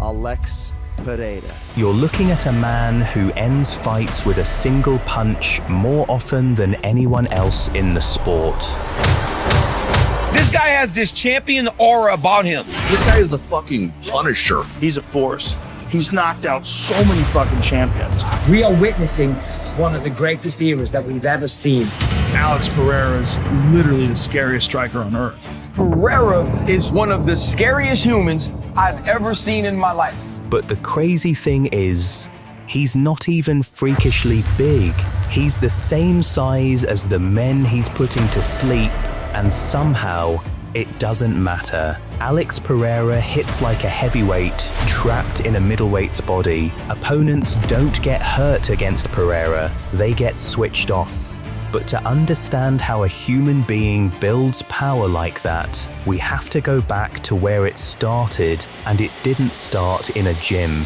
Alex Pereira. You're looking at a man who ends fights with a single punch more often than anyone else in the sport. This guy has this champion aura about him. This guy is the fucking Punisher. He's a force. He's knocked out so many fucking champions. We are witnessing one of the greatest eras that we've ever seen. Alex Pereira is literally the scariest striker on earth. Pereira is one of the scariest humans I've ever seen in my life. But the crazy thing is, he's not even freakishly big. He's the same size as the men he's putting to sleep, and somehow it doesn't matter. Alex Pereira hits like a heavyweight, trapped in a middleweight's body. Opponents don't get hurt against Pereira, they get switched off. But to understand how a human being builds power like that, we have to go back to where it started, and it didn't start in a gym.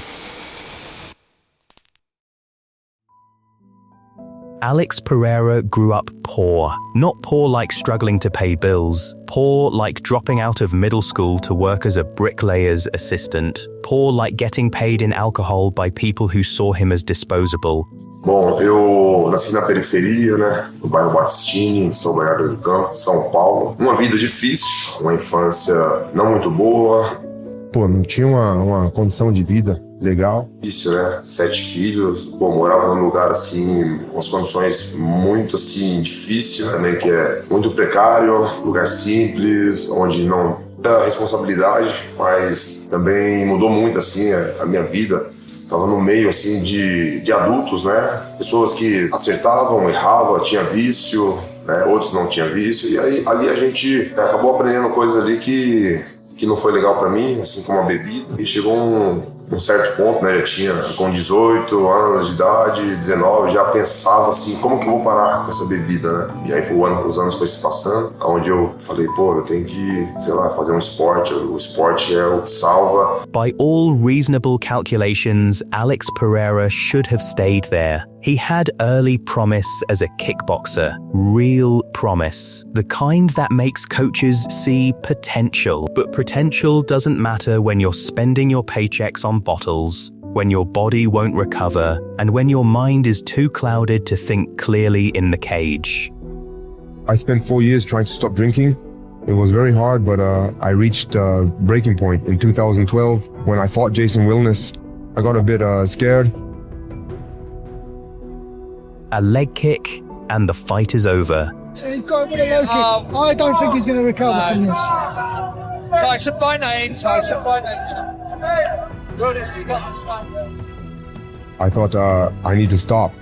Alex Pereira grew up poor. Not poor like struggling to pay bills, poor like dropping out of middle school to work as a bricklayer's assistant, poor like getting paid in alcohol by people who saw him as disposable. Bom, eu nasci na periferia, né, no bairro Batistini, em São Bernardo do Campo, São Paulo. Uma vida difícil, uma infância não muito boa. Pô, não tinha uma condição de vida legal. Isso, né? 7 filhos. Pô, morava num lugar, assim, com as condições muito, assim, difíceis também, que é muito precário, lugar simples, onde não tem responsabilidade, mas também mudou muito, assim, a minha vida. Tava no meio, assim, de adultos, né? Pessoas que acertavam, erravam, tinha vício, né? Outros não tinham vício. E aí, ali a gente acabou aprendendo coisas ali que não foi legal pra mim, assim como a bebida. E chegou um certo ponto, né? Já tinha com 18 anos de idade, 19, já pensava assim, como que eu vou parar com essa bebida, né? E aí os anos foi se passando, onde eu falei, pô, eu tenho que, sei lá, fazer um esporte. O esporte é o que salva. By all reasonable calculations, Alex Pereira should have stayed there. He had early promise as a kickboxer, real promise, the kind that makes coaches see potential. But potential doesn't matter when you're spending your paychecks on bottles, when your body won't recover, and when your mind is too clouded to think clearly in the cage. I spent 4 years trying to stop drinking. It was very hard, but I reached a breaking point in 2012 when I fought Jason Wilness. I got a bit scared. A leg kick, and the fight is over. And he's got with a low kick. I don't think he's going to recover from this. Tyson by name. Rodis, you got this one. I thought I need to stop,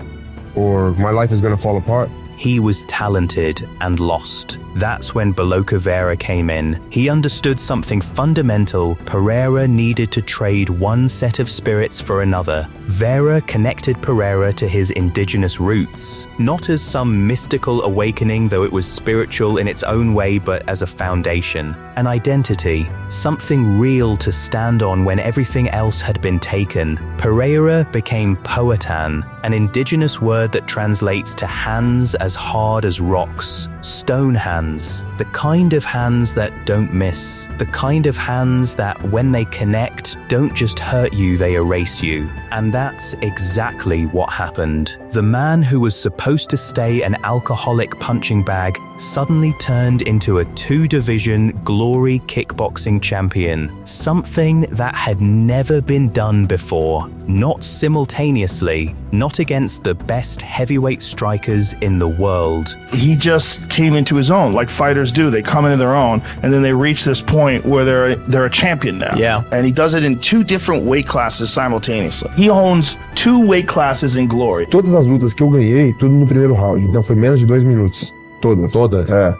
or my life is going to fall apart. He was talented and lost. That's when Baloka Vera came in. He understood something fundamental. Pereira needed to trade one set of spirits for another. Vera connected Pereira to his indigenous roots, not as some mystical awakening, though it was spiritual in its own way, but as a foundation, an identity, something real to stand on when everything else had been taken. Pereira became Poatan, an indigenous word that translates to hands as hard as rocks, stone hands, the kind of hands that don't miss, the kind of hands that, when they connect, don't just hurt you, they erase you. And that's exactly what happened. The man who was supposed to stay an alcoholic punching bag suddenly turned into a 2-division glory kickboxing champion, something that had never been done before, not simultaneously, not against the best heavyweight strikers in the world. He just came into his own, like fighters do. They come into their own, and then they reach this point where they're a champion now. Yeah. And he does it in 2 different weight classes simultaneously. He owns 2 weight classes in glory. Todas as lutas que eu ganhei, tudo no primeiro round. Então foi menos de 2 minutos. Todas. É.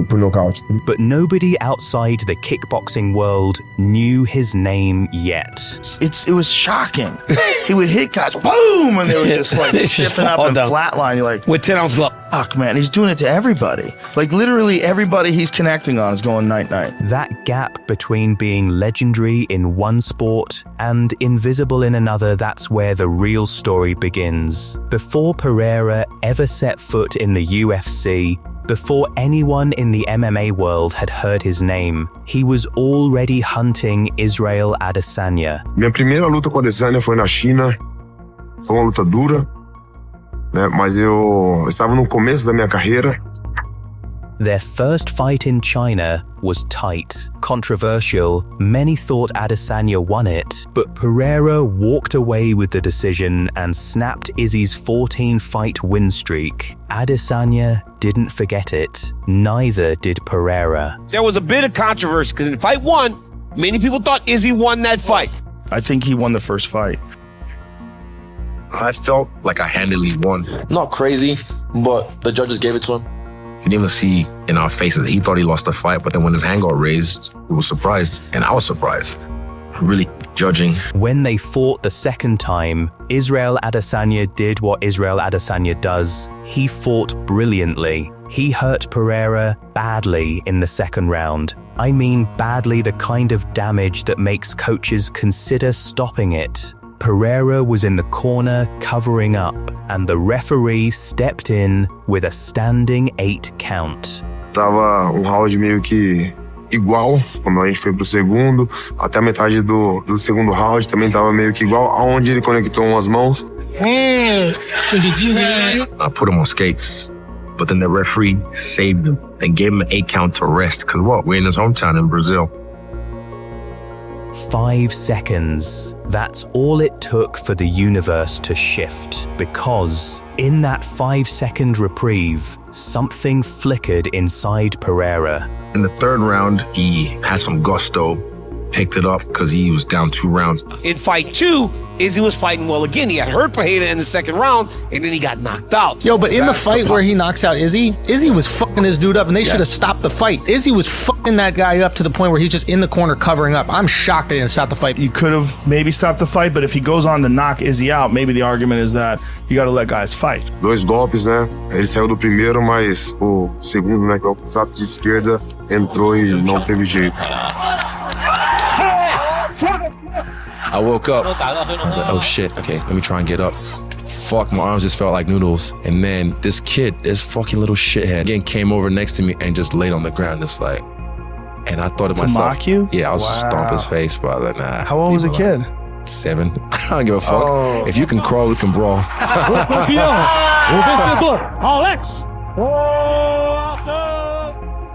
Por nocaute. But nobody outside the kickboxing world knew his name yet. It was shocking. He would hit guys, boom, and they would just like stiffen up and flatline. You're like, with 10-ounce glove. Fuck, man, he's doing it to everybody. Like literally everybody he's connecting on is going night-night. That gap between being legendary in one sport and invisible in another, that's where the real story begins. Before Pereira ever set foot in the UFC, Before anyone in the MMA world had heard his name, he was already hunting Israel Adesanya. Minha primeira luta com a Adesanya foi na China. Foi uma luta dura, né? Mas eu estava no começo da minha carreira. Their first fight in China was tight, controversial. Many thought Adesanya won it, but Pereira walked away with the decision and snapped Izzy's 14-fight win streak. Adesanya didn't forget it. Neither did Pereira. There was a bit of controversy because in fight one, many people thought Izzy won that fight. I think he won the first fight. I felt like I handily won. Not crazy, but the judges gave it to him. You can even see in our faces, he thought he lost the fight, but then when his hand got raised, he was surprised, and I was surprised. Really judging. When they fought the second time, Israel Adesanya did what Israel Adesanya does. He fought brilliantly. He hurt Pereira badly in the second round. I mean badly, the kind of damage that makes coaches consider stopping it. Pereira was in the corner covering up, and the referee stepped in with a standing 8 count. Tava round meio que igual, quando a gente foi pro segundo, até a metade do segundo round também tava meio que igual, aonde ele conectou umas mãos. I put him on skates, but then the referee saved him and gave him an 8 count to rest, because what? We're in his hometown in Brazil. 5 seconds. That's all it took for the universe to shift, because in that 5-second reprieve, something flickered inside Pereira. In the third round, he had some gusto, picked it up because he was down 2 rounds. In fight 2, Izzy was fighting well again. He had hurt Pereira in the second round, and then he got knocked out. Yo, but in the fight where he knocks out Izzy, Izzy was fucking his dude up, and they should have stopped the fight. Izzy was fucking that guy up to the point where he's just in the corner covering up. I'm shocked they didn't stop the fight. You could have maybe stopped the fight, but if he goes on to knock Izzy out, maybe the argument is that you got to let guys fight. 2 golpes, né? Ele saiu do primeiro, mas o segundo, né, que é o cruzado de esquerda, entrou e não teve jeito. I woke up. I was like, oh shit, okay, let me try and get up. Fuck, my arms just felt like noodles. And then this kid, this fucking little shithead, again came over next to me and just laid on the ground, just like, and I thought to myself, mock you? Yeah, I was just stomp his face, but I was like, nah. How old was the kid? 7. I don't give a fuck. Oh. If you can crawl, you can brawl. O vencedor, Alex.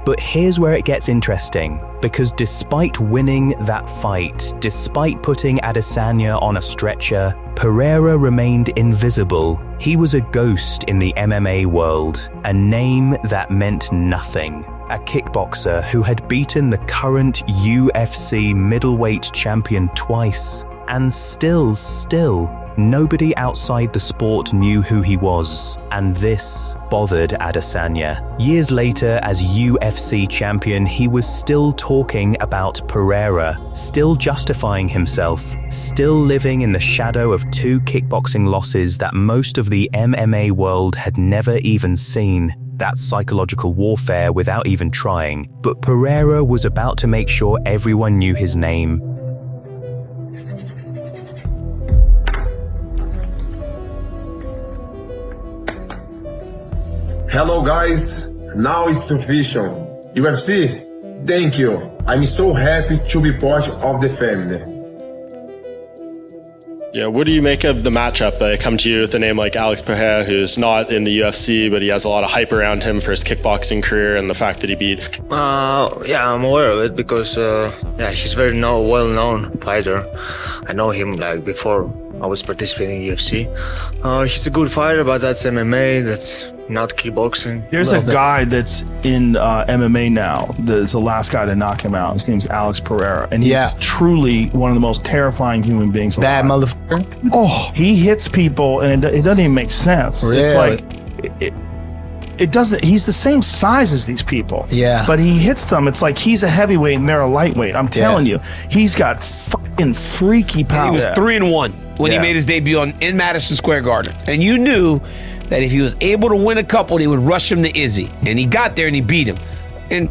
But here's where it gets interesting, because despite winning that fight, despite putting Adesanya on a stretcher, Pereira remained invisible. He was a ghost in the MMA world, a name that meant nothing. A kickboxer who had beaten the current UFC middleweight champion twice, and still, nobody outside the sport knew who he was, and this bothered Adesanya. Years later, as UFC champion, he was still talking about Pereira, still justifying himself, still living in the shadow of 2 kickboxing losses that most of the MMA world had never even seen. That's psychological warfare without even trying. But Pereira was about to make sure everyone knew his name. Hello guys, now it's official. UFC, thank you. I'm so happy to be part of the family. Yeah, what do you make of the matchup? Come to you with a name like Alex Pereira, who's not in the UFC, but he has a lot of hype around him for his kickboxing career and the fact that he beat. Yeah, I'm aware of it because he's very well-known fighter. I know him like before I was participating in UFC. He's a good fighter, but that's MMA. That's not kickboxing. There's a guy that's in MMA now. That's the last guy to knock him out. His name's Alex Pereira, and he's truly one of the most terrifying human beings alive. Bad motherfucker. Oh, he hits people, and it doesn't even make sense. Really? It's like it doesn't. He's the same size as these people. Yeah. But he hits them. It's like he's a heavyweight and they're a lightweight. I'm telling you, he's got fucking freaky power. And he was 3-1 when he made his debut in Madison Square Garden, and you knew that if he was able to win a couple, they would rush him to Izzy. And he got there and he beat him. And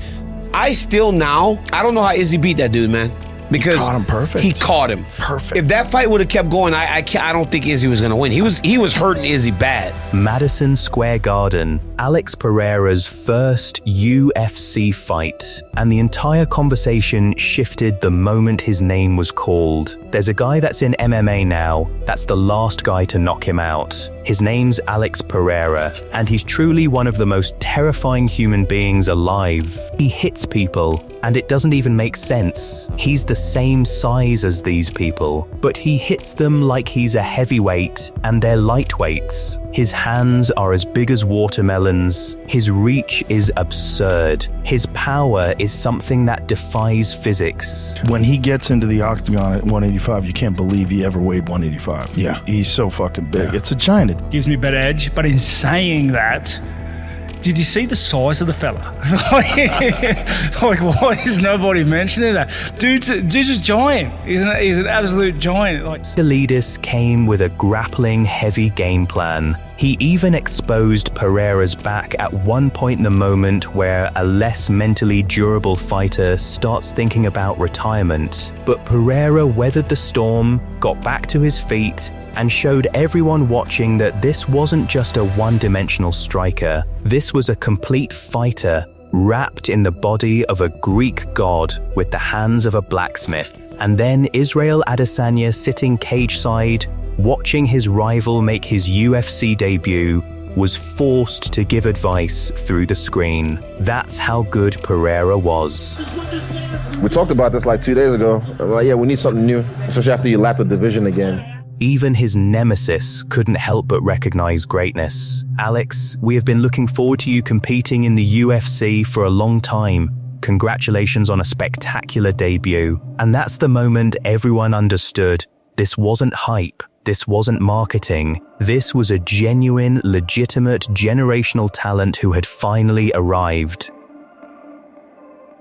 I don't know how Izzy beat that dude, man. Because he caught him perfect. He caught him perfect. If that fight would have kept going, I don't think Izzy was going to win. He was hurting Izzy bad. Madison Square Garden, Alex Pereira's first UFC fight, and the entire conversation shifted the moment his name was called. There's a guy that's in MMA now, that's the last guy to knock him out. His name's Alex Pereira, and he's truly one of the most terrifying human beings alive. He hits people, and it doesn't even make sense. He's the same size as these people, but he hits them like he's a heavyweight, and they're lightweights. His hands are as big as watermelons. His reach is absurd. His power is something that defies physics. When he gets into the octagon at 185, you can't believe he ever weighed 185. Yeah. He's so fucking big. Yeah. It's a giant. It gives me a better edge, but in saying that, did you see the size of the fella? like, why is nobody mentioning that? Dude's just giant. He's an absolute giant. Like, Elidis came with a grappling heavy game plan. He even exposed Pereira's back at one point in the moment where a less mentally durable fighter starts thinking about retirement. But Pereira weathered the storm, got back to his feet, and showed everyone watching that this wasn't just a one-dimensional striker. This was a complete fighter, wrapped in the body of a Greek god with the hands of a blacksmith. And then Israel Adesanya sitting cage-side, watching his rival make his UFC debut, was forced to give advice through the screen. That's how good Pereira was. We talked about this like 2 days ago. Like, yeah, we need something new, especially after you lap the division again. Even his nemesis couldn't help but recognize greatness. Alex, we have been looking forward to you competing in the UFC for a long time. Congratulations on a spectacular debut. And that's the moment everyone understood. This wasn't hype. This wasn't marketing. This was a genuine, legitimate, generational talent who had finally arrived.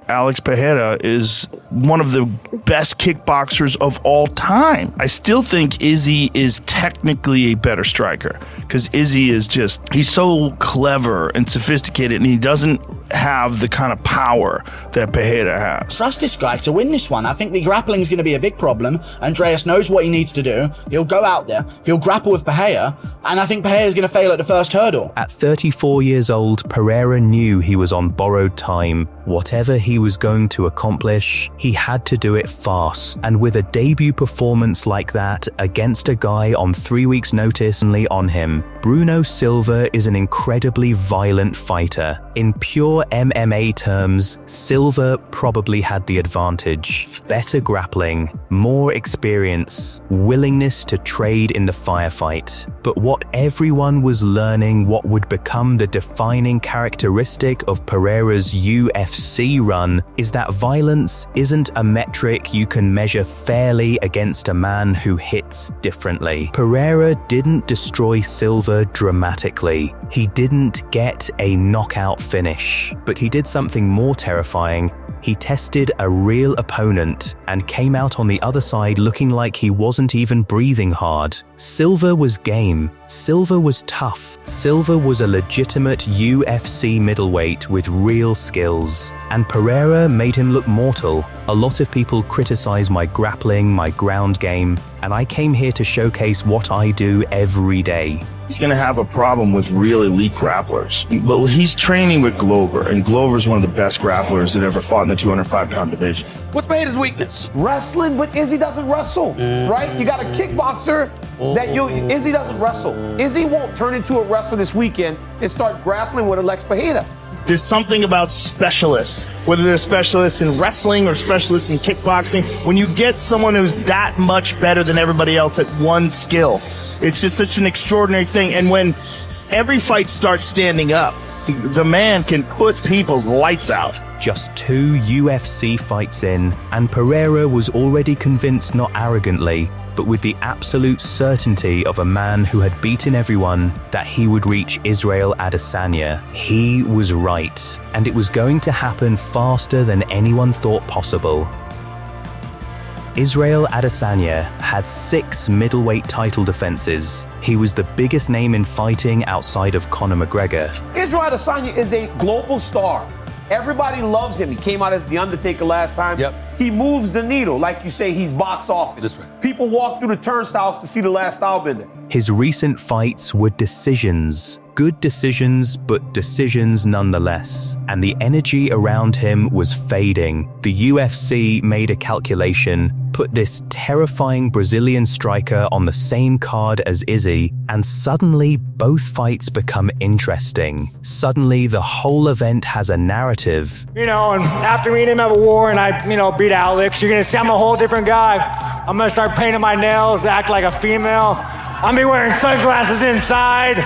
Alex Pereira is one of the best kickboxers of all time. I still think Izzy is technically a better striker because Izzy is he's so clever and sophisticated, and he doesn't have the kind of power that Pereira has. Trust this guy to win this one. I think the grappling is going to be a big problem. Andreas knows what he needs to do. He'll go out there, he'll grapple with Pereira, and I think Pereira is going to fail at the first hurdle. At 34 years old, Pereira knew he was on borrowed time. Whatever he was going to accomplish, he had to do it fast. And with a debut performance like that against a guy on 3 weeks' notice only on him, Bruno Silva is an incredibly violent fighter. In pure MMA terms, Silva probably had the advantage. Better grappling, more experience, willingness to trade in the firefight. But what everyone was learning, what would become the defining characteristic of Pereira's UFC run, is that violence isn't a metric you can measure fairly against a man who hits differently. Pereira didn't destroy Silva dramatically. He didn't get a knockout finish, but he did something more terrifying. He tested a real opponent and came out on the other side looking like he wasn't even breathing hard. Silva was game. Silva was tough. Silva was a legitimate UFC middleweight with real skills. And Pereira made him look mortal. A lot of people criticize my grappling, my ground game, and I came here to showcase what I do every day. He's going to have a problem with real elite grapplers. But he's training with Glover, and Glover's one of the best grapplers that ever fought in the 205-pound division. What's made his weakness? Wrestling, but Izzy doesn't wrestle, right? You got a kickboxer Izzy doesn't wrestle. Izzy won't turn into a wrestler this weekend and start grappling with Alex Pereira. There's something about specialists, whether they're specialists in wrestling or specialists in kickboxing. When you get someone who's that much better than everybody else at one skill, it's just such an extraordinary thing. And when every fight starts standing up, the man can put people's lights out. Just 2 UFC fights in, and Pereira was already convinced, not arrogantly, but with the absolute certainty of a man who had beaten everyone, that he would reach Israel Adesanya. He was right, and it was going to happen faster than anyone thought possible. Israel Adesanya had 6 middleweight title defenses. He was the biggest name in fighting outside of Conor McGregor. Israel Adesanya is a global star. Everybody loves him. He came out as The Undertaker last time. Yep. He moves the needle. Like you say, he's box office. People walk through the turnstiles to see the last stylebender. His recent fights were decisions. Good decisions, but decisions nonetheless. And the energy around him was fading. The UFC made a calculation, put this terrifying Brazilian striker on the same card as Izzy, and suddenly both fights become interesting. Suddenly the whole event has a narrative. You know, and after me and him have a war and I, beat Alex, you're gonna see I'm a whole different guy. I'm gonna start painting my nails, act like a female. I'm gonna be wearing sunglasses inside.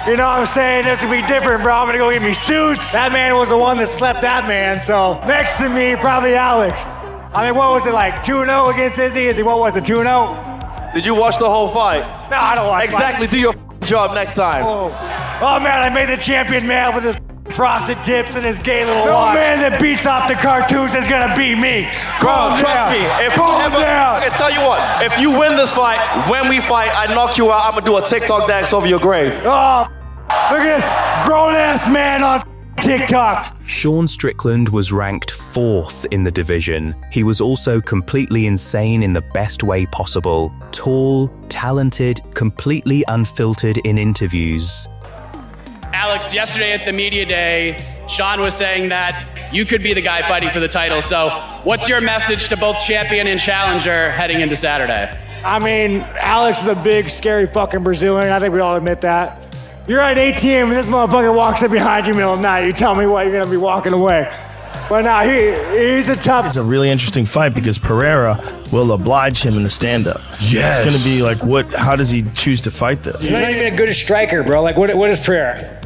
You know what I'm saying? It's gonna be different, bro. I'm gonna go get me suits. That man was the one that slept that man, so next to me, probably Alex. I mean, what was it like, 2-0 against Izzy? Izzy, what was it, 2-0? Did you watch the whole fight? No, I don't watch Exactly, do your job next time. Oh man, I made the champion man with his frosted tips and his gay little watch. No man that beats off the cartoons is gonna beat me. Bro, trust me. I can tell you what, if you win this fight, when we fight, I knock you out, I'm gonna do a TikTok dance over your grave. Oh, look at this grown-ass man on TikTok. Sean Strickland was ranked 4th in the division. He was also completely insane in the best way possible. Tall, talented, completely unfiltered in interviews. Alex, yesterday at the media day, Sean was saying that you could be the guy fighting for the title. So what's your message to both champion and challenger heading into Saturday? I mean, Alex is a big, scary fucking Brazilian. I think we all admit that. You're at 18 and this motherfucker walks up behind you in the middle of the night. You tell me what, you're gonna be walking away. But now he's a tough. It's a really interesting fight because Pereira will oblige him in the stand-up. Yes. It's gonna be like, how does he choose to fight this? He's not even a good striker, bro. Like, what is Pereira?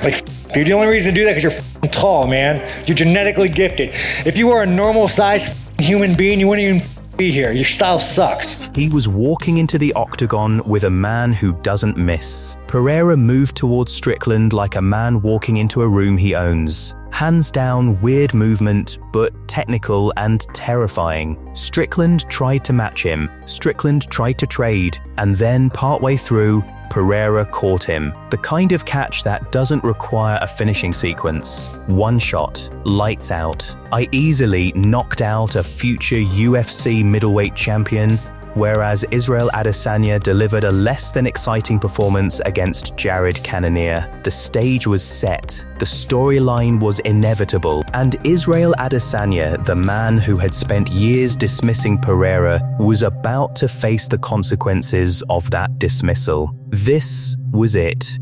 Like, dude, the only reason to do that is because you're tall, man. You're genetically gifted. If you were a normal-sized human being, you wouldn't even be here. Your style sucks. He was walking into the octagon with a man who doesn't miss. Pereira moved towards Strickland like a man walking into a room he owns. Hands down, weird movement, but technical and terrifying. Strickland tried to match him. Strickland tried to trade, and then partway through, Pereira caught him. The kind of catch that doesn't require a finishing sequence. One shot, lights out. I easily knocked out a future UFC middleweight champion, whereas Israel Adesanya delivered a less than exciting performance against Jared Cannonier. The stage was set, the storyline was inevitable, and Israel Adesanya, the man who had spent years dismissing Pereira, was about to face the consequences of that dismissal. This was it.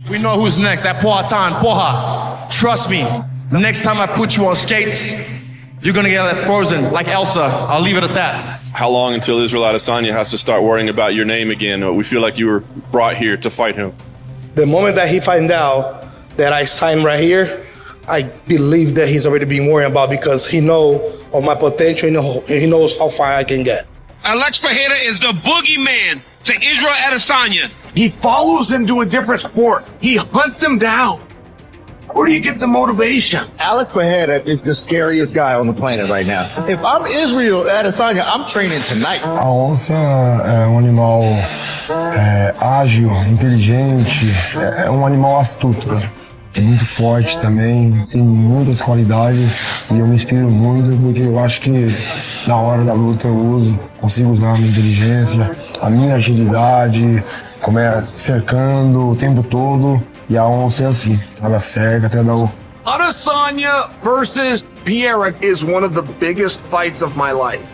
We know who's next, that Poatan, Porra. Trust me, the next time I put you on skates, you're gonna get frozen like Elsa. I'll leave it at that. How long until Israel Adesanya has to start worrying about your name again? We feel like you were brought here to fight him. The moment that he finds out that I signed right here, I believe that he's already been worrying about because he knows of my potential and he knows how far I can get. Alex Pereira is the boogeyman to Israel Adesanya. He follows them to a different sport. He hunts them down. Where do you get the motivation? Alex Pereira is the scariest guy on the planet right now. If I'm Israel Adesanya, I'm training tonight. A onça é animal ágil, inteligente, é animal astuto, né? É muito forte também, tem muitas qualidades e eu me inspiro muito porque eu acho que na hora da luta eu consigo usar a minha inteligência, a minha agilidade, cercando o tempo todo. E a onça é assim, ela cerca até dar o... Adesanya versus Pereira is one of the biggest fights of my life.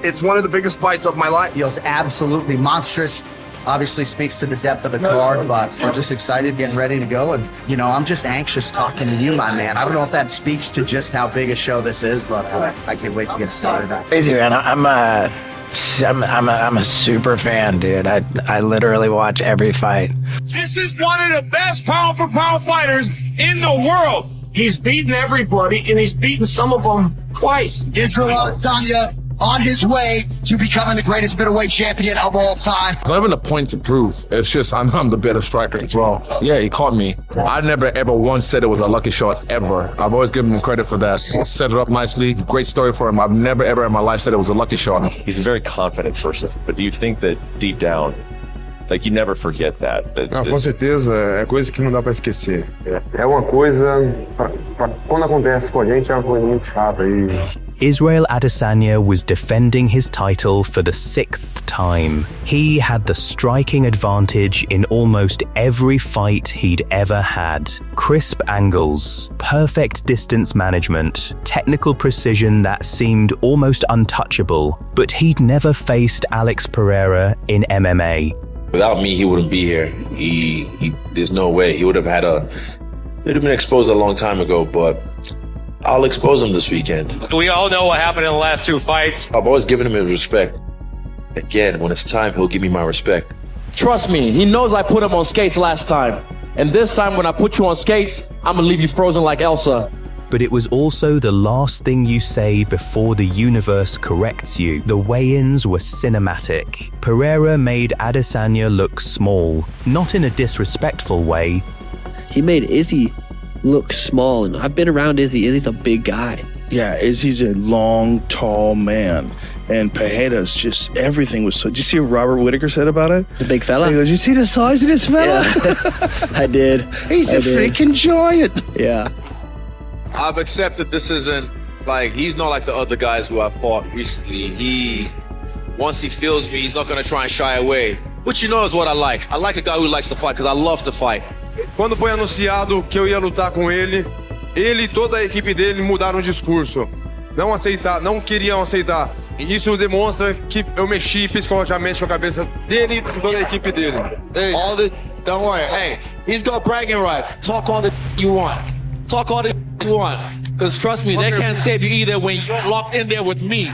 It's one of the biggest fights of my life. Feels absolutely monstrous. Obviously speaks to the depth of the card, but we're just excited, getting ready to go. And, I'm just anxious talking to you, my man. I don't know if that speaks to just how big a show this is, but I can't wait to get started. Crazy, man. I'm a super fan, dude. I literally watch every fight. This is one of the best pound for pound fighters in the world. He's beaten everybody, and he's beaten some of them twice. Israel Adesanya on his way to becoming the greatest middleweight champion of all time. It's not even a point to prove. It's just I'm the better striker. Well, yeah, he caught me. I never ever once said it was a lucky shot ever. I've always given him credit for that. Set it up nicely. Great story for him. I've never ever in my life said it was a lucky shot. He's a very confident person, but do you think that deep down Like, you never forget that. Não, com certeza, é coisa que não dá pra esquecer. É uma coisa, quando acontece com a gente, é uma coisa muito chata. Israel Adesanya was defending his title for the 6th time. He had the striking advantage in almost every fight he'd ever had. Crisp angles, perfect distance management, technical precision that seemed almost untouchable, but he'd never faced Alex Pereira in MMA. Without me, he wouldn't be here. There's no way. He would have been exposed a long time ago, but I'll expose him this weekend. We all know what happened in the last 2 fights. I've always given him his respect. Again, when it's time, he'll give me my respect. Trust me, he knows I put him on skates last time. And this time when I put you on skates, I'm gonna leave you frozen like Elsa. But it was also the last thing you say before the universe corrects you. The weigh-ins were cinematic. Pereira made Adesanya look small, not in a disrespectful way. He made Izzy look small, and I've been around Izzy. Izzy's a big guy. Yeah, Izzy's a long, tall man. And Pereira's just, everything was so... Did you see what Robert Whittaker said about it? The big fella? He goes, you see the size of this fella? Yeah. I did. He's a freaking giant. Yeah. I've accepted this isn't, like, he's not like the other guys who I've fought recently. Once he feels me, he's not going to try and shy away. Which you know is what I like. I like a guy who likes to fight because I love to fight. Quando foi anunciado que eu ia lutar com ele e toda a equipe dele mudaram o discurso. Não queriam aceitar. E isso demonstra que eu mexi psicologicamente com a cabeça dele e toda a equipe dele. Hey. Don't worry. Hey, he's got bragging rights. Talk all the you want. Talk all the you want. Because trust me, they can't save you either when you're locked in there with me.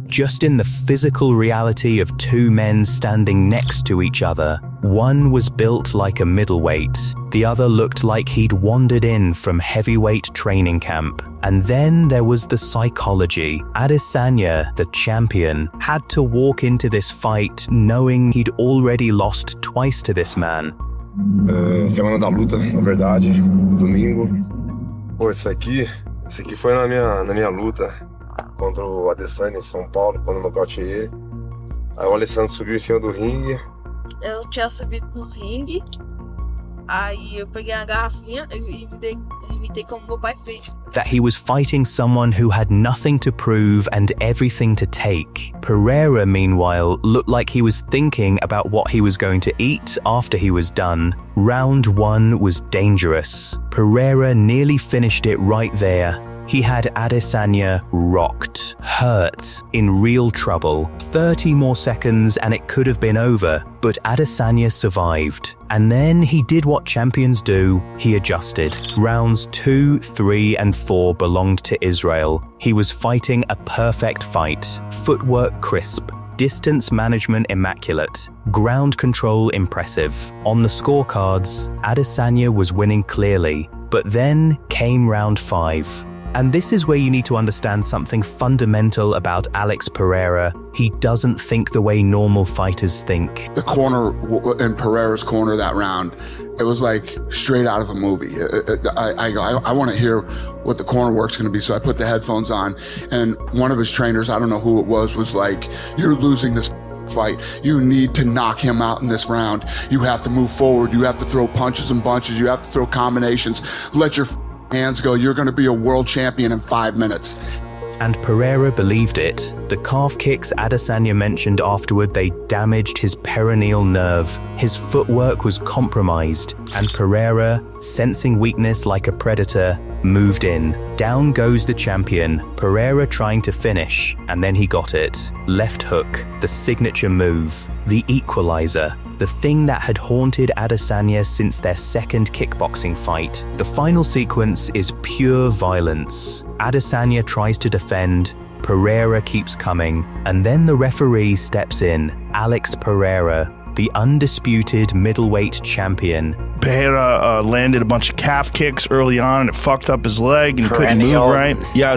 Just in the physical reality of 2 men standing next to each other, one was built like a middleweight, the other looked like he'd wandered in from heavyweight training camp. And then there was the psychology. Adesanya, the champion, had to walk into this fight knowing he'd already lost twice to this man. Semana da luta, na verdade, domingo. Pô, esse aqui foi na minha luta contra o Adesanya em São Paulo, quando eu nocauteei ele. Aí o Alessandro subiu em cima do ringue. Eu tinha subido no ringue, aí eu peguei a garrafinha e imitei como meu pai fez. That he was fighting someone who had nothing to prove and everything to take. Pereira, meanwhile, looked like he was thinking about what he was going to eat after he was done. Round 1 was dangerous. Pereira nearly finished it right there. He had Adesanya rocked, hurt, in real trouble. 30 more seconds and it could have been over, but Adesanya survived. And then he did what champions do, he adjusted. Rounds 2, 3, and 4 belonged to Israel. He was fighting a perfect fight. Footwork crisp. Distance management immaculate. Ground control impressive. On the scorecards, Adesanya was winning clearly. But then came round 5. And this is where you need to understand something fundamental about Alex Pereira. He doesn't think the way normal fighters think. The corner in Pereira's corner that round, it was like straight out of a movie. I want to hear what the corner work's going to be. So I put the headphones on, and one of his trainers, I don't know who it was like, "You're losing this fight. You need to knock him out in this round. You have to move forward. You have to throw punches and bunches. You have to throw combinations. Let your hands go. You're going to be a world champion in 5 minutes." And Pereira believed it. The calf kicks Adesanya mentioned afterward, they damaged his perineal nerve. His footwork was compromised, and Pereira, sensing weakness like a predator, moved in. Down goes the champion, Pereira trying to finish, and then he got it. Left hook, the signature move, the equalizer. The thing that had haunted Adesanya since their second kickboxing fight. The final sequence is pure violence. Adesanya tries to defend, Pereira keeps coming, and then the referee steps in, Alex Pereira, the undisputed middleweight champion. Pereira landed a bunch of calf kicks early on and it fucked up his leg and he couldn't move right. Yeah,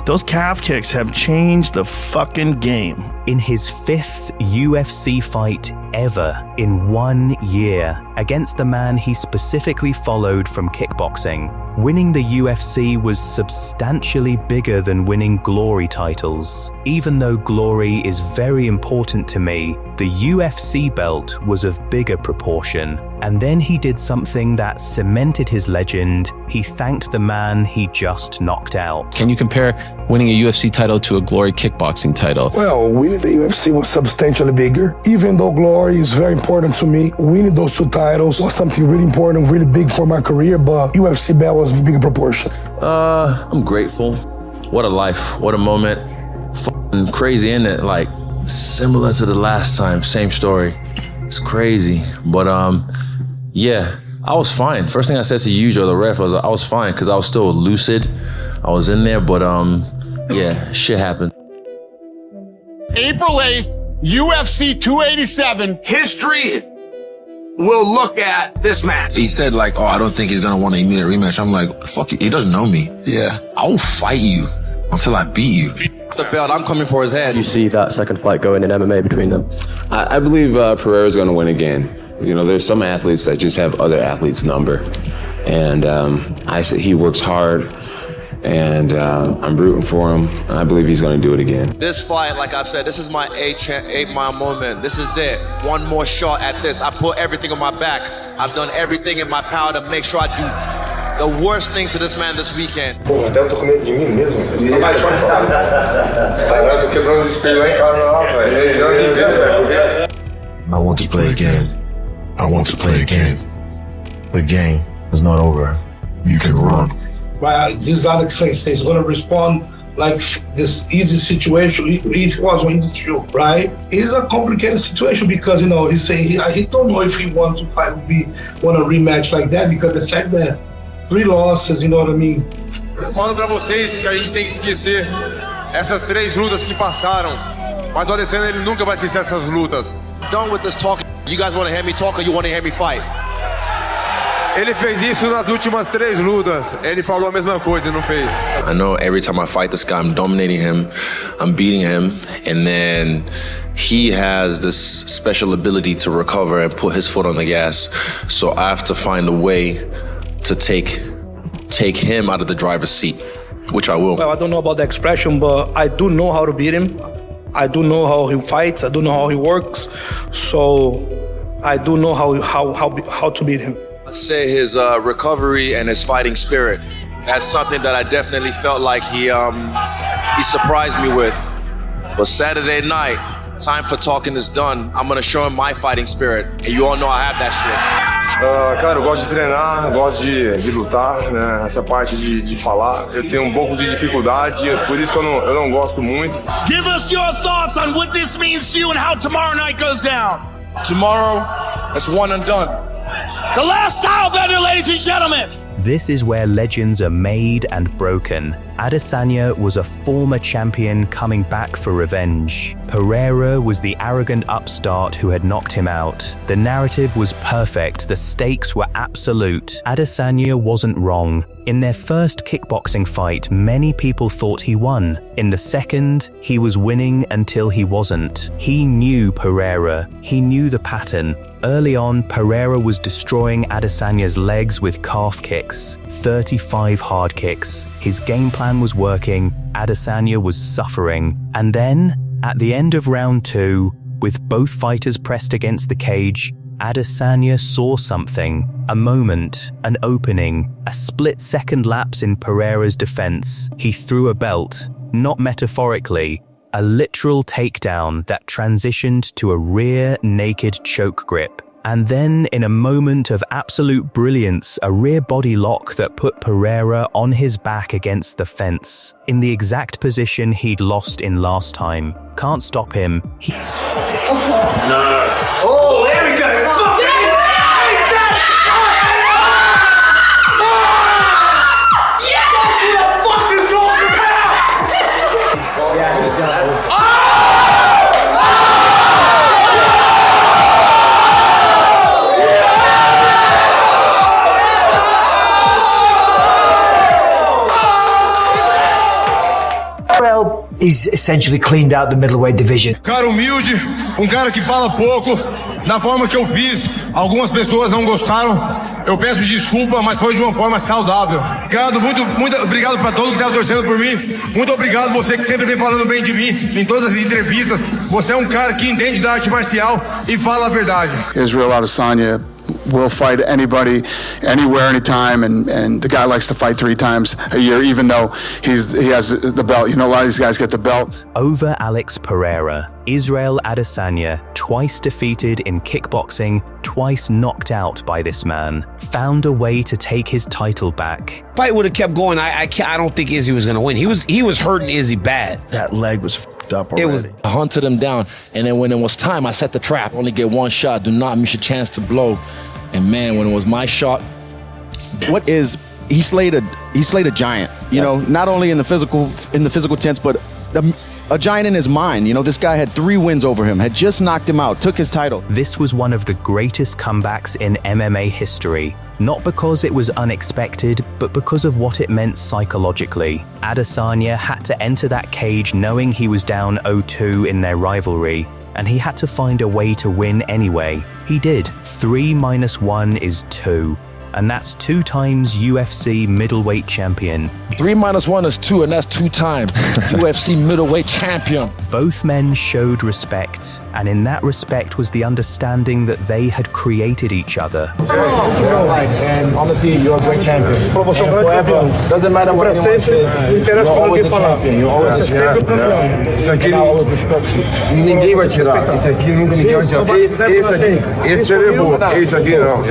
those calf kicks have changed the fucking game. In his 5th UFC fight ever in 1 year against the man he specifically followed from kickboxing. Winning the UFC was substantially bigger than winning glory titles. Even though glory is very important to me, The UFC belt was of bigger proportion, and then he did something that cemented his legend. He thanked the man he just knocked out. Can you compare winning a UFC title to a Glory kickboxing title? Well, winning the UFC was substantially bigger. Even though Glory is very important to me, winning those two titles was something really important, really big for my career, but UFC belt was a bigger proportion. I'm grateful. What a life, what a moment. F***ing crazy, isn't it? Like, similar to the last time, same story. It's crazy, but yeah, I was fine. First thing I said to you, Joe, the ref, I was fine because I was still lucid. I was in there, but yeah, shit happened. April 8th, UFC 287. History will look at this match. He said like, oh, I don't think he's gonna want an immediate rematch. I'm like, fuck it, he doesn't know me. Yeah, I'll fight you until I beat you. The belt, I'm coming for his head. You see that second fight going in MMA between them? I believe Pereira's going to win again. You know, there's some athletes that just have other athletes' number. And I said he works hard, and I'm rooting for him. And I believe he's going to do it again. This fight, like I've said, this is my 8-mile moment. This is it. One more shot at this. I put everything on my back. I've done everything in my power to make sure I do the worst thing to this man this weekend. Pô, até eu tô com medo de mim mesmo. Mas eu tô quebrando os espelhos lá em casa, velho. I want to play again. I want to play again. The game is not over. You can run. Right, this Alex says he's going to respond like this easy situation. If it was an easy show, right? It's a complicated situation because, you know, he's saying he don't know if he wants to fight, want a rematch like that because the fact that 3 losses, you know what I mean? Falando pra vocês que a gente tem que esquecer essas 3 lutas que passaram. Mas o Adesanya, ele nunca vai esquecer essas lutas. Done with this talking. You guys want to hear me talk or you want to hear me fight? Ele fez isso nas últimas 3 lutas. Ele falou a mesma coisa e não fez. I know every time I fight this guy, I'm dominating him, I'm beating him, and then he has this special ability to recover and put his foot on the gas. So I have to find a way to take him out of the driver's seat, which I will. Well, I don't know about the expression, but I do know how to beat him. I do know how he fights. I do know how he works. So I do know how to beat him. I'd say his recovery and his fighting spirit. That's something that I definitely felt like he surprised me with. But Saturday night, time for talking is done. I'm gonna show him my fighting spirit, and you all know I have that shit. Cara, eu gosto de treinar, gosto de lutar, né? Essa parte de falar, eu tenho um pouco de dificuldade, por isso que eu não gosto muito. Give us your thoughts on what this means to you and how tomorrow night goes down. Tomorrow, it's one and done. The last style bender, ladies and gentlemen. This is where legends are made and broken. Adesanya was a former champion coming back for revenge. Pereira was the arrogant upstart who had knocked him out. The narrative was perfect, the stakes were absolute. Adesanya wasn't wrong. In their first kickboxing fight, many people thought he won. In the second, he was winning until he wasn't. He knew Pereira. He knew the pattern. Early on, Pereira was destroying Adesanya's legs with calf kicks, 35 hard kicks. His game plan was working, Adesanya was suffering. And then, at the end of round 2, with both fighters pressed against the cage, Adesanya saw something, a moment, an opening, a split-second lapse in Pereira's defense. He threw a belt, not metaphorically, a literal takedown that transitioned to a rear naked choke grip. And then, in a moment of absolute brilliance, a rear body lock that put Pereira on his back against the fence, in the exact position he'd lost in last time. Can't stop him. No. Oh, there we go. Fuck it. He's essentially cleaned out the middleweight division. Cara humilde, cara que fala pouco, da forma que eu fiz, algumas pessoas não gostaram, Eu peço desculpa, mas foi de uma forma saudável. Obrigado, muito obrigado para todos que estão torcendo por mim. Muito obrigado você que sempre vem falando bem de mim em todas as entrevistas. Você é um cara que entende da arte marcial e fala a verdade. Israel Adesanya will fight anybody, anywhere, anytime, and the guy likes to fight 3 times a year, even though he has the belt. You know, a lot of these guys get the belt. Over Alex Pereira, Israel Adesanya, twice defeated in kickboxing, twice knocked out by this man, found a way to take his title back. Fight would have kept going. I don't think Izzy was going to win. He was hurting Izzy bad. That leg was f***ed up already. I hunted him down, and then when it was time, I set the trap. Only get one shot. Do not miss a chance to blow. And man, when it was my shot, he slayed a giant. You know, not only in the physical tense, but a giant in his mind. You know, this guy had 3 wins over him, had just knocked him out, took his title. This was one of the greatest comebacks in MMA history, not because it was unexpected, but because of what it meant psychologically. Adesanya had to enter that cage knowing he was down 0-2 in their rivalry, and he had to find a way to win anyway. He did. 3 minus 1 is 2. And that's 2 times UFC middleweight champion. 3 minus 1 is 2, and that's 2 times UFC middleweight champion. Both men showed respect, and in that respect was the understanding that they had created each other. And honestly, you're a great champion. And forever, doesn't matter what anyone says, you're always a champion. You're always a champion. Isso aqui, I always respect you. Ninguém vai tirar. Isso aqui nunca ninguém vai tirar. Esse é bom. Esse aqui não.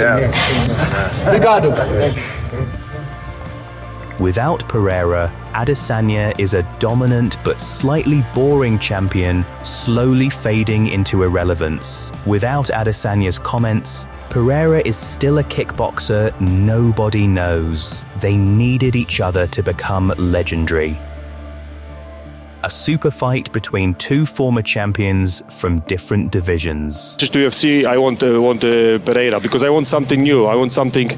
Without Pereira, Adesanya is a dominant but slightly boring champion, slowly fading into irrelevance. Without Adesanya's comments, Pereira is still a kickboxer nobody knows. They needed each other to become legendary. A super fight between 2 former champions from different divisions. Just to UFC, I want Pereira because I want something new. I want something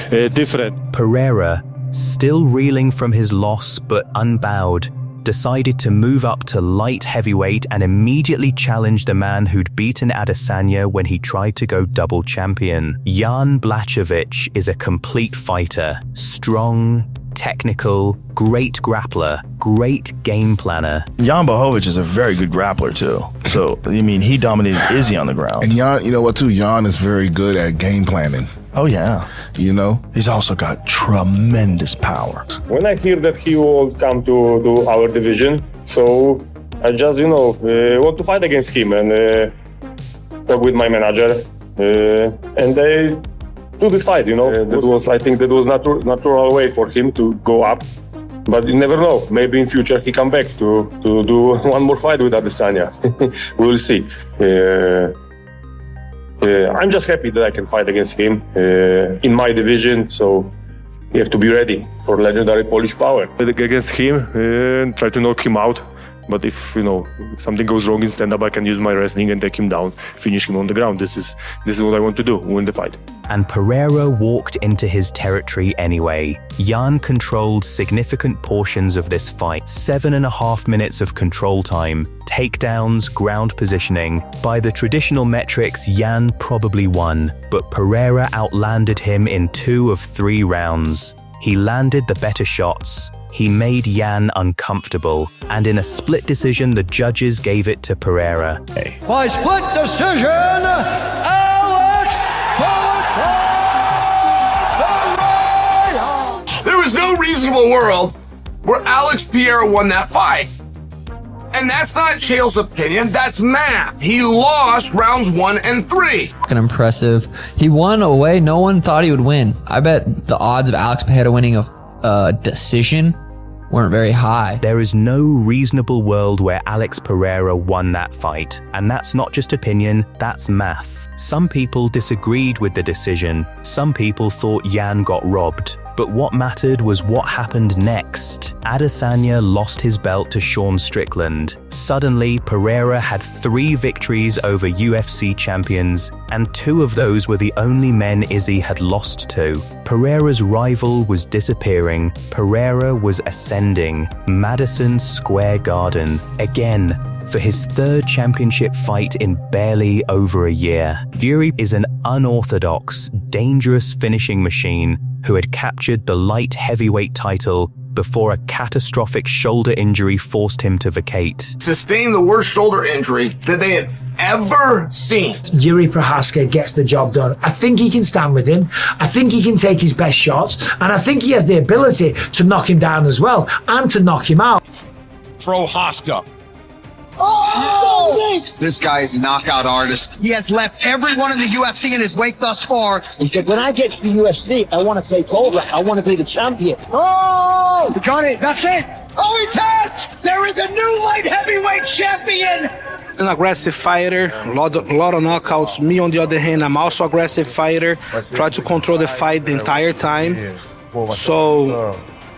different. Pereira, still reeling from his loss but unbowed, decided to move up to light heavyweight and immediately challenge the man who'd beaten Adesanya when he tried to go double champion. Jan Blachowicz is a complete fighter, strong, technical, great grappler, great game planner. Jan Blachowicz is a very good grappler too. So, I mean, he dominated Izzy on the ground. And Jan, you know what too? Jan is very good at game planning. Oh yeah. You know? He's also got tremendous power. When I hear that he will come to do our division, so I just, want to fight against him and talk with my manager. And they do this fight, I think that was natural way for him to go up. But you never know. Maybe in future he come back to do one more fight with Adesanya. We'll see. I'm just happy that I can fight against him in my division. So you have to be ready for legendary Polish power. Against him and try to knock him out. But if something goes wrong in stand-up, I can use my wrestling and take him down, finish him on the ground. This is what I want to do, win the fight. And Pereira walked into his territory anyway. Jan controlled significant portions of this fight. 7.5 minutes of control time, takedowns, ground positioning. By the traditional metrics, Jan probably won, but Pereira outlanded him in 2 of 3 rounds. He landed the better shots. He made Jan uncomfortable, and in a split decision, the judges gave it to Pereira. By split decision, Alex Pereira! There was no reasonable world where Alex Pereira won that fight. And that's not Chael's opinion, that's math. He lost rounds 1 and 3. Fucking impressive. He won a way no one thought he would win. I bet the odds of Alex Pereira winning a decision weren't very high. There is no reasonable world where Alex Pereira won that fight. And that's not just opinion, that's math. Some people disagreed with the decision. Some people thought Jan got robbed. But what mattered was what happened next. Adesanya lost his belt to Sean Strickland. Suddenly, Pereira had 3 victories over UFC champions, and 2 of those were the only men Izzy had lost to. Pereira's rival was disappearing. Pereira was ascending. Madison Square Garden. Again, for his third championship fight in barely over a year. Jiri is an unorthodox, dangerous finishing machine who had captured the light heavyweight title before a catastrophic shoulder injury forced him to vacate. Sustained the worst shoulder injury that they had ever seen. Jiri Prochazka gets the job done. I think he can stand with him. I think he can take his best shots. And I think he has the ability to knock him down as well and to knock him out. Prochazka. Oh! This guy is a knockout artist. He has left everyone in the UFC in his wake thus far. He said, when I get to the UFC, I want to take over. I want to be the champion. Oh! Johnny, that's it. Oh, he tapped! There is a new light heavyweight champion! An aggressive fighter, a lot of knockouts. Me, on the other hand, I'm also aggressive fighter. Try to control the fight the entire time. So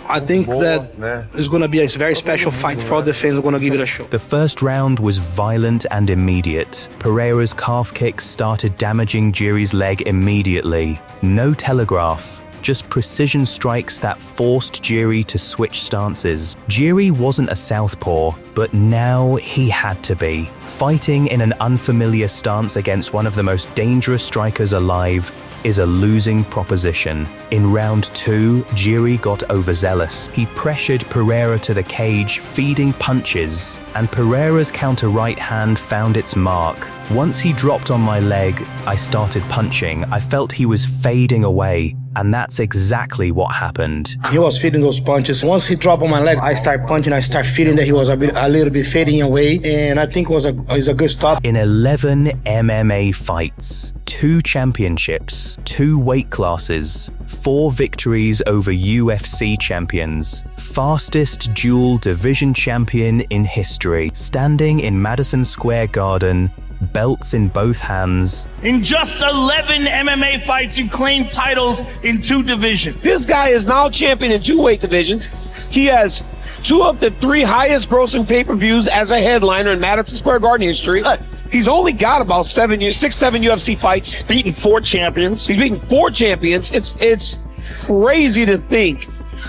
I think that it's going to be a very special fight for all the fans. We're going to give it a show. The first round was violent and immediate. Pereira's calf kicks started damaging Jiri's leg immediately. No telegraph, just precision strikes that forced Jiri to switch stances. Jiri wasn't a southpaw, but now he had to be. Fighting in an unfamiliar stance against one of the most dangerous strikers alive is a losing proposition. In round 2, Jiri got overzealous. He pressured Pereira to the cage, feeding punches, and Pereira's counter right hand found its mark. Once he dropped on my leg, I started punching. I felt he was fading away, and that's exactly what happened. He was feeding those punches. Once he dropped on my leg, I start punching. I start feeling that he was a little bit fading away, and I think it was a good stop. In 11 MMA fights, 2 championships, 2 weight classes, 4 victories over UFC champions, fastest dual division champion in history, standing in Madison Square Garden, belts in both hands. In just 11 MMA fights, you've claimed titles in 2 divisions. This guy is now champion in 2 weight divisions. He has 2 of the 3 highest grossing pay-per-views as a headliner in Madison Square Garden history. He's only got about 7 UFC fights. He's beaten 4 champions. He's beaten 4 champions. It's crazy to think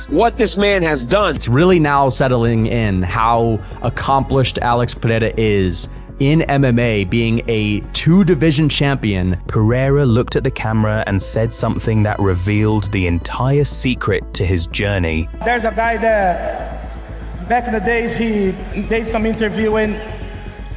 what this man has done. It's really now settling in how accomplished Alex Pereira is in MMA, being a 2-division champion. Pereira looked at the camera and said something that revealed the entire secret to his journey. There's a guy that back in the days he did some interviewing,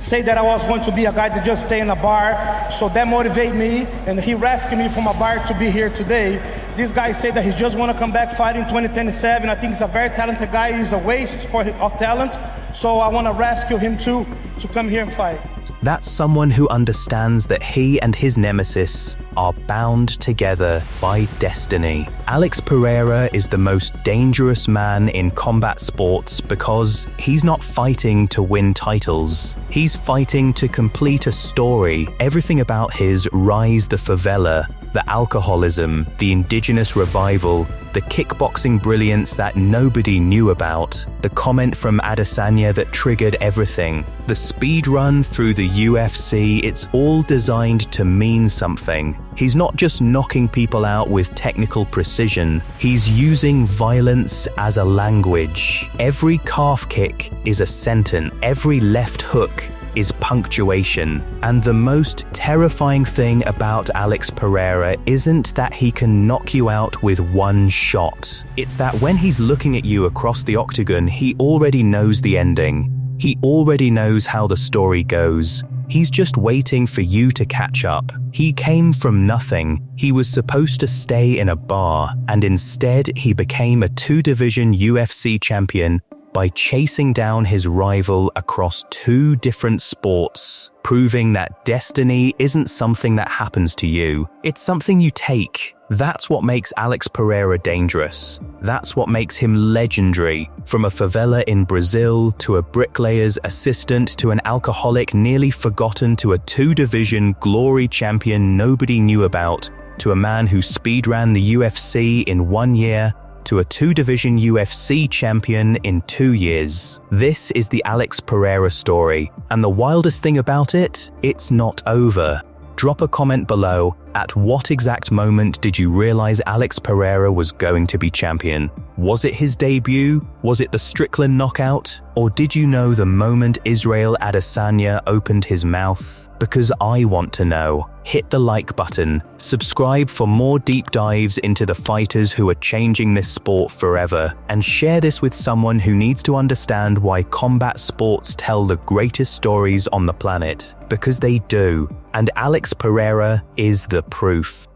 say that I was going to be a guy that just stay in a bar, so that motivated me, and he rescued me from a bar to be here today. This guy said that he just want to come back fighting 2027. I think he's a very talented guy. He's a waste of talent, so I want to rescue him too, to come here and fight. That's someone who understands that he and his nemesis are bound together by destiny. Alex Pereira is the most dangerous man in combat sports because he's not fighting to win titles. He's fighting to complete a story. Everything about his rise the favela, the alcoholism, the indigenous revival, the kickboxing brilliance that nobody knew about, the comment from Adesanya that triggered everything, the speed run through the UFC, it's all designed to mean something. He's not just knocking people out with technical precision, he's using violence as a language. Every calf kick is a sentence, every left hook is punctuation. And the most terrifying thing about Alex Pereira isn't that he can knock you out with one shot. It's that when he's looking at you across the octagon, he already knows the ending. He already knows how the story goes. He's just waiting for you to catch up. He came from nothing. He was supposed to stay in a bar, and instead he became a 2-division UFC champion by chasing down his rival across 2 different sports, proving that destiny isn't something that happens to you, it's something you take. That's what makes Alex Pereira dangerous. That's what makes him legendary. From a favela in Brazil, to a bricklayer's assistant, to an alcoholic nearly forgotten, to a 2-division glory champion nobody knew about, to a man who speedran the UFC in 1 year, to a 2-division UFC champion in 2 years. This is the Alex Pereira story, and the wildest thing about it, it's not over. Drop a comment below At what exact moment did you realize Alex Pereira was going to be champion? Was it his debut? Was it the Strickland knockout? Or did you know the moment Israel Adesanya opened his mouth? Because I want to know. Hit the like button, subscribe for more deep dives into the fighters who are changing this sport forever, and share this with someone who needs to understand why combat sports tell the greatest stories on the planet. Because they do, and Alex Pereira is the proof.